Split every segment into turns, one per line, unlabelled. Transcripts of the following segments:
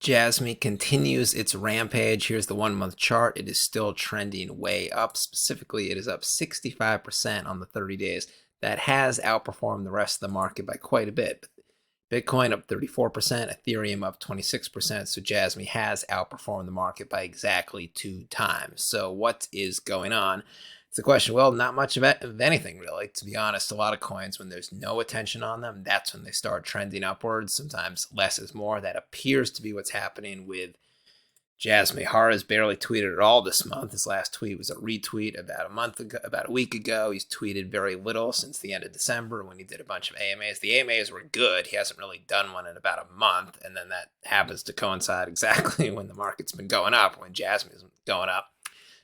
JASMY continues its rampage. Here's the 1 month chart. It is still trending way up. Specifically, it is up 65% on the 30 days. That has outperformed the rest of the market by quite a bit. Bitcoin up 34%, Ethereum up 26%. So JASMY has outperformed the market by exactly 2 times. So what is going on? It's the question. Well, not much of anything, really. To be honest, a lot of coins, when there's no attention on them, that's when they start trending upwards. Sometimes less is more. That appears to be what's happening with JASMY. Hara's barely tweeted at all this month. His last tweet was a retweet about a week ago. He's tweeted very little since the end of December when he did a bunch of AMAs. The AMAs were good. He hasn't really done one in about a month, and then that happens to coincide exactly when the market's been going up, when JASMY's been going up.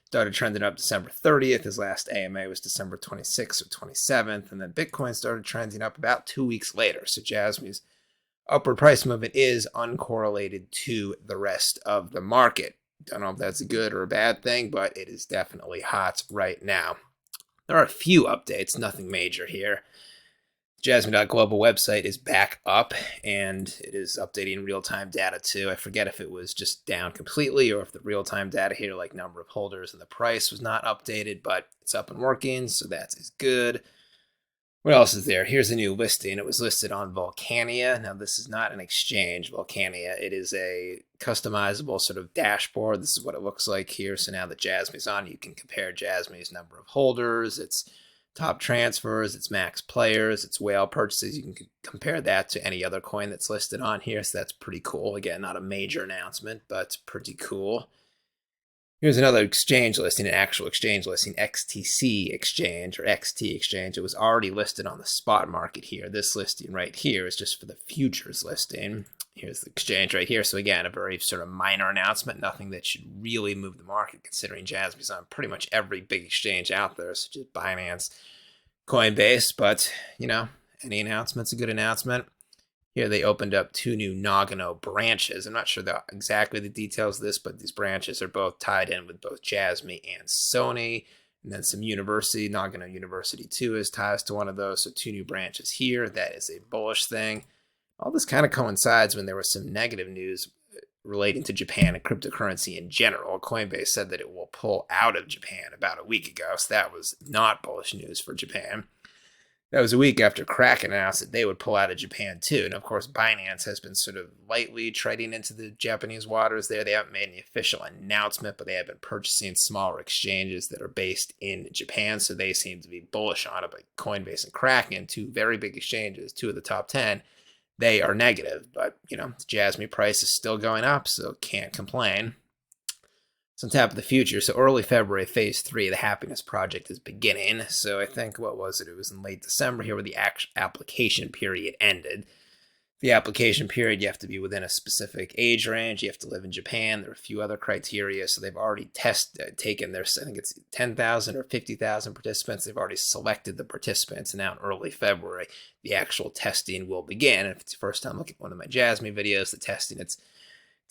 Started trending up December 30th. His last AMA was December 26th or 27th, and then Bitcoin started trending up about 2 weeks later. So JASMY's upward price movement is uncorrelated to the rest of the market. Don't know if that's a good or a bad thing, but it is definitely hot right now. There are a few updates, nothing major here. JASMY.global website is back up, and it is updating real-time data too. I forget if it was just down completely or if the real-time data here, like number of holders and the price, was not updated, but it's up and working, so that is good. What else is there? Here's a new listing. It was listed on Vulcania. Now, this is not an exchange, Vulcania. It is a customizable sort of dashboard. This is what it looks like here. So now that JASMY's on, you can compare JASMY's number of holders, its top transfers, its max players, its whale purchases. You can compare that to any other coin that's listed on here. So that's pretty cool. Again, not a major announcement, but pretty cool. Here's another exchange listing, an actual exchange listing, XTC Exchange or XT Exchange. It was already listed on the spot market here. This listing right here is just for the futures listing. Here's the exchange right here. So again, a very sort of minor announcement, nothing that should really move the market considering JASMY's on pretty much every big exchange out there, such as Binance, Coinbase. But, you know, any announcement's a good announcement. Here they opened up 2 new Nagano branches. I'm not sure exactly the details of this, but these branches are both tied in with both JASMY and Sony. And then some university, Nagano University too, has ties to one of those. So 2 new branches here. That is a bullish thing. All this kind of coincides when there was some negative news relating to Japan and cryptocurrency in general. Coinbase said that it will pull out of Japan about a week ago. So that was not bullish news for Japan. That was a week after Kraken announced that they would pull out of Japan too. And of course, Binance has been sort of lightly treading into the Japanese waters there. They haven't made any official announcement, but they have been purchasing smaller exchanges that are based in Japan. So they seem to be bullish on it. But Coinbase and Kraken, 2 very big exchanges, 2 of the top 10, they are negative. But, you know, the JASMY price is still going up, so can't complain. So on top of the future, so early February, phase 3, the Happiness Project is beginning. So I think, what was it? It was in late December here where the application period ended. The application period, you have to be within a specific age range. You have to live in Japan. There are a few other criteria. So they've already taken their, I think it's 10,000 or 50,000 participants. They've already selected the participants. And now in early February, the actual testing will begin. And if it's your first time looking at one of my JASMY videos, the testing, it's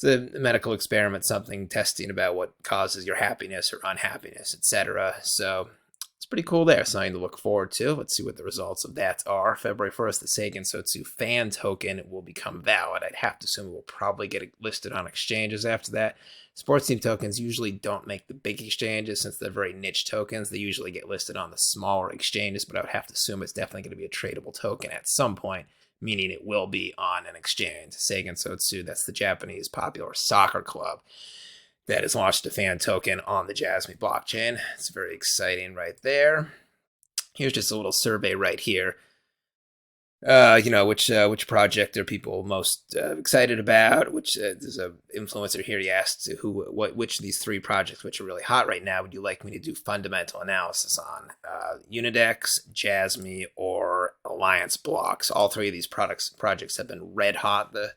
a medical experiment, something testing about what causes your happiness or unhappiness, etc. So it's pretty cool there, something to look forward to. Let's see what the results of that are. February 1st, the Seigen Sotsu fan token will become valid. I'd have to assume it will probably get listed on exchanges after that. Sports team tokens usually don't make the big exchanges since they're very niche tokens. They usually get listed on the smaller exchanges, but I would have to assume it's definitely going to be a tradable token at some point, meaning it will be on an exchange. Seigen Sotsu, that's the Japanese popular soccer club that has launched a fan token on the JASMY blockchain. It's very exciting right there. Here's just a little survey right here. Which project are people most excited about? There's a influencer here. He asked which of these 3 projects, which are really hot right now, would you like me to do fundamental analysis on? Unidex, JASMY, or Alliance Blocks. All 3 of these projects have been red hot. The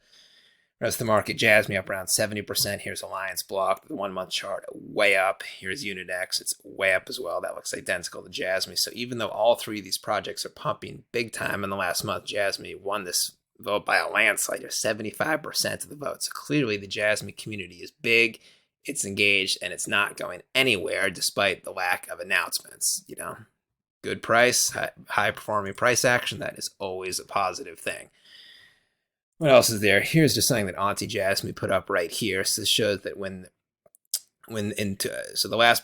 rest of the market, JASMY up around 70%. Here's Alliance Block, the 1-month chart, way up. Here's Unidex, it's way up as well. That looks identical to JASMY. So even though all 3 of these projects are pumping big time in the last month, JASMY won this vote by a landslide of 75% of the vote. So clearly the JASMY community is big, it's engaged, and it's not going anywhere despite the lack of announcements. You know, good price, high performing price action, that is always a positive thing. What else is there? Here's just something that Auntie JASMY put up right here. So this shows that so the last,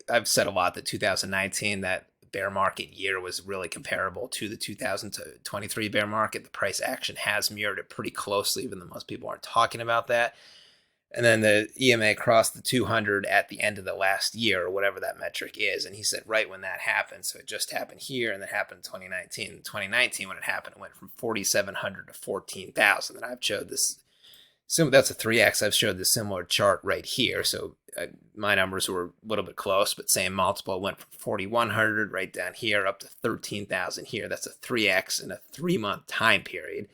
I've said a lot that 2019, that bear market year, was really comparable to the 2023 bear market. The price action has mirrored it pretty closely, even though most people aren't talking about that. And then the EMA crossed the 200 at the end of the last year, or whatever that metric is. And he said right when that happened, so it just happened here, and that happened in 2019. In 2019, when it happened, it went from 4,700 to 14,000. And I've showed this. So that's a 3x. I've showed the similar chart right here. So my numbers were a little bit close, but same multiple. Went from 4,100 right down here up to 13,000 here. That's a 3x in a 3-month time period.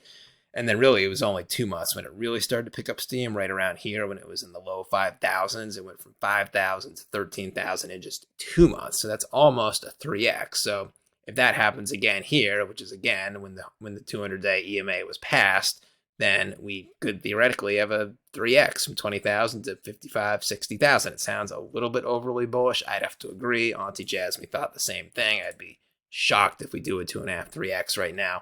And then really it was only 2 months when it really started to pick up steam, right around here when it was in the low 5,000s. It went from 5,000 to 13,000 in just 2 months. So that's almost a 3x. So if that happens again here, which is again when the 200-day EMA was passed, then we could theoretically have a 3x from 20,000 to 55, 60,000. It sounds a little bit overly bullish. I'd have to agree. Auntie JASMY thought the same thing. I'd be shocked if we do a 2.5, 3x right now.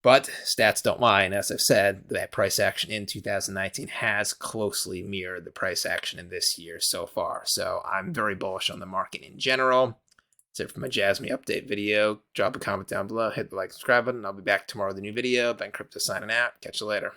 But stats don't lie, and as I've said, that price action in 2019 has closely mirrored the price action in this year so far. So I'm very bullish on the market in general. That's it for my JASMY update video. Drop a comment down below, hit the like, subscribe button. I'll be back tomorrow with a new video. Ben Crypto signing out. Catch you later.